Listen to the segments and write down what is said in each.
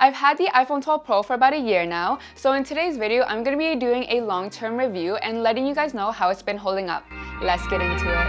I've had the iPhone 12 Pro for about a year now, so in today's video, I'm going to be doing a long-term review and letting you guys know how it's been holding up. Let's get into it.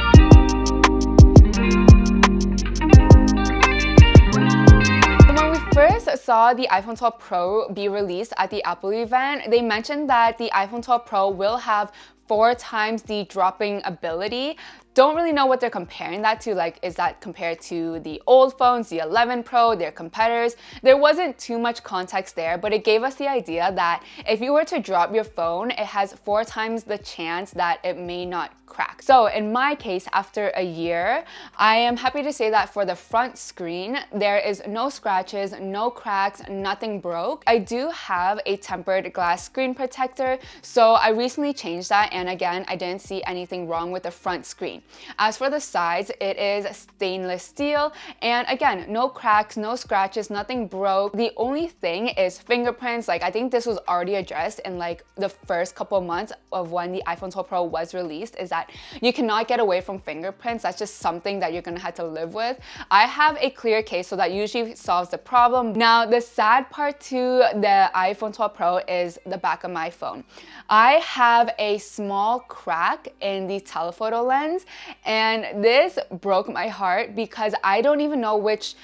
First saw the iPhone 12 Pro be released at the Apple event, they mentioned that the iPhone 12 Pro will have 4 times the dropping ability. Don't really know what they're comparing that to, like is that compared to the old phones, the 11 Pro, their competitors? There wasn't too much context there, but it gave us the idea that if you were to drop your phone, it has 4 times the chance that it may not crack. So in my case, after a year, I am happy to say that for the front screen, there is no scratches, no cracks, nothing broke. I do have a tempered glass screen protector, so I recently changed that, and again, I didn't see anything wrong with the front screen. As for the sides, it is stainless steel, and again, no cracks, no scratches, nothing broke. The only thing is fingerprints. Like, I think this was already addressed in like the first couple months of when the iPhone 12 Pro was released, is that you cannot get away from fingerprints. That's just something that you're gonna have to live with. I have a clear case, so that usually solves the problem. Now, the sad part to the iPhone 12 Pro is the back of my phone. I have a small crack in the telephoto lens, and this broke my heart because I don't even know which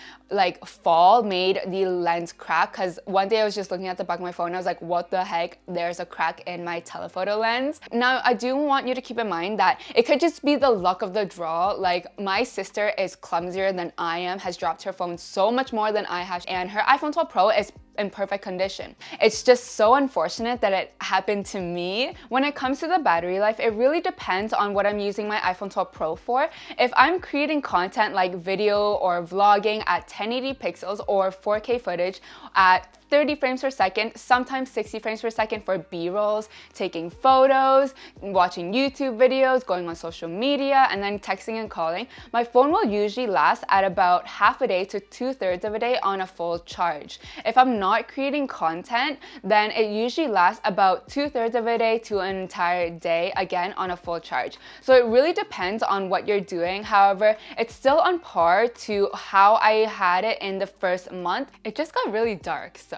fall made the lens crack, because one day I was just looking at the back of my phone and I was like, what the heck, there's a crack in my telephoto lens. Now, I do want you to keep in mind that it could just be the luck of the draw. Like, my sister is clumsier than I am, has dropped her phone so much more than I have, and her iPhone 12 Pro is in perfect condition. It's just so unfortunate that it happened to me. When it comes to the battery life, it really depends on what I'm using my iPhone 12 Pro for. If I'm creating content like video or vlogging at 1080 pixels or 4K footage at 30 frames per second, sometimes 60 frames per second for B-rolls, taking photos, watching YouTube videos, going on social media, and then texting and calling, my phone will usually last at about half a day to 2/3 of a day on a full charge. If I'm not creating content, then it usually lasts about 2/3 of a day to an entire day, again on a full charge. So it really depends on what you're doing. However, it's still on par to how I had it in the first month. It just got really dark, so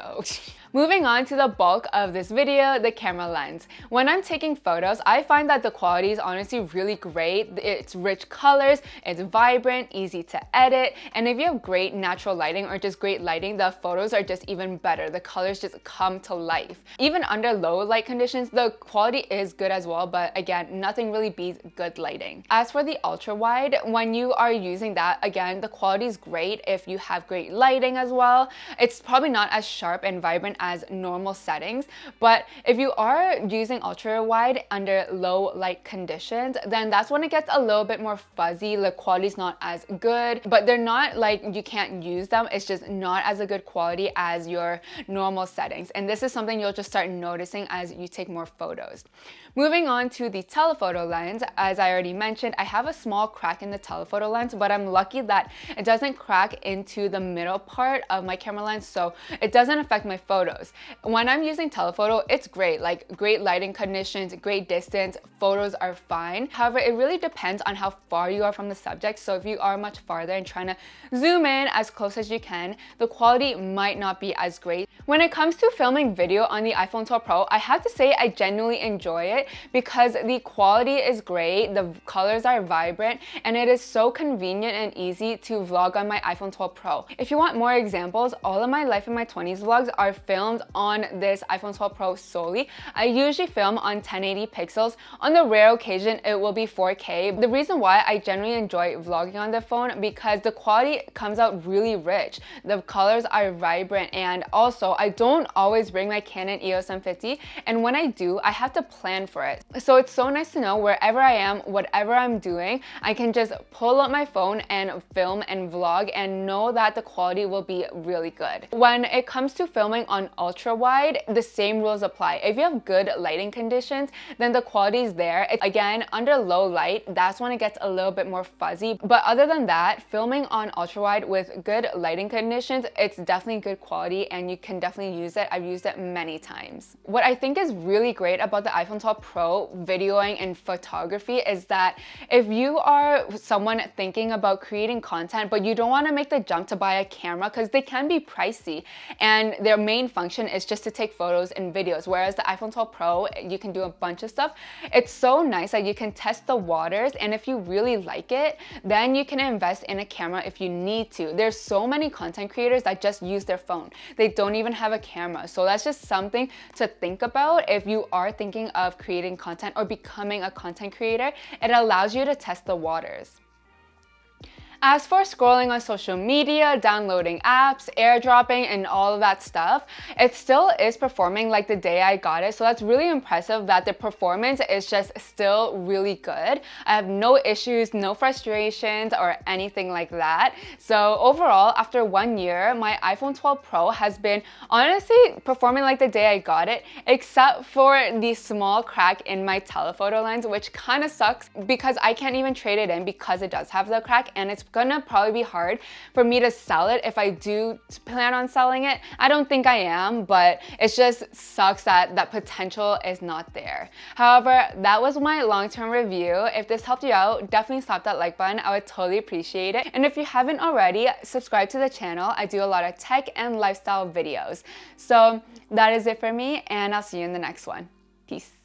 moving on to the bulk of this video, the camera lens. When I'm taking photos, I find that the quality is honestly really great. It's rich colors, it's vibrant, easy to edit, and if you have great natural lighting or just great lighting, the photos are just even better. The colors just come to life. Even under low light conditions, the quality is good as well, but again, nothing really beats good lighting. As for the ultra wide, when you are using that, again, the quality is great if you have great lighting as well. It's probably not as sharp and vibrant as normal settings, but if you are using ultra wide under low light conditions, then that's when it gets a little bit more fuzzy. The quality's not as good, but they're not like you can't use them, it's just not as a good quality as your normal settings, and this is something you'll just start noticing as you take more photos. Moving on to the telephoto lens, as I already mentioned, I have a small crack in the telephoto lens, but I'm lucky that it doesn't crack into the middle part of my camera lens, so it doesn't affect my photos. When I'm using telephoto, it's great, like great lighting conditions, great distance, photos are fine. However, it really depends on how far you are from the subject, so if you are much farther and trying to zoom in as close as you can, the quality might not be as great. When it comes to filming video on the iPhone 12 Pro, I have to say I genuinely enjoy it because the quality is great, the colors are vibrant, and it is so convenient and easy to vlog on my iPhone 12 Pro. If you want more examples, all of my life in my 20s vlogs are filmed on this iPhone 12 Pro solely. I usually film on 1080 pixels. On the rare occasion, it will be 4K. The reason why I generally enjoy vlogging on the phone because the quality comes out really rich. The colors are vibrant, and also I don't always bring my Canon EOS M50, and when I do, I have to plan for it. So it's so nice to know wherever I am, whatever I'm doing, I can just pull up my phone and film and vlog and know that the quality will be really good. When it comes to filming on ultra wide, the same rules apply. If you have good lighting conditions, then the quality is there. Again, under low light, that's when it gets a little bit more fuzzy. But other than that, filming on ultra wide with good lighting conditions, it's definitely good quality and you can definitely use it. I've used it many times. What I think is really great about the iPhone 12 Pro videoing and photography is that if you are someone thinking about creating content, but you don't want to make the jump to buy a camera because they can be pricey and their main function is just to take photos and videos, whereas the iPhone 12 Pro, you can do a bunch of stuff. It's so nice that you can test the waters, and if you really like it, then you can invest in a camera if you need to. There's so many content creators that just use their phone. They don't even have a camera. So that's just something to think about if you are thinking of creating content or becoming a content creator. It allows you to test the waters. As for scrolling on social media, downloading apps, airdropping, and all of that stuff, it still is performing like the day I got it. So that's really impressive that the performance is just still really good. I have no issues, no frustrations, or anything like that. So overall, after 1 year, my iPhone 12 Pro has been honestly performing like the day I got it, except for the small crack in my telephoto lens, which kind of sucks because I can't even trade it in because it does have the crack, and it's gonna probably be hard for me to sell it if I do plan on selling it. I don't think I am, but it just sucks that that potential is not there. However, that was my long-term review. If this helped you out, definitely slap that like button. I would totally appreciate it. And if you haven't already, subscribe to the channel. I do a lot of tech and lifestyle videos. So that is it for me, and I'll see you in the next one. Peace.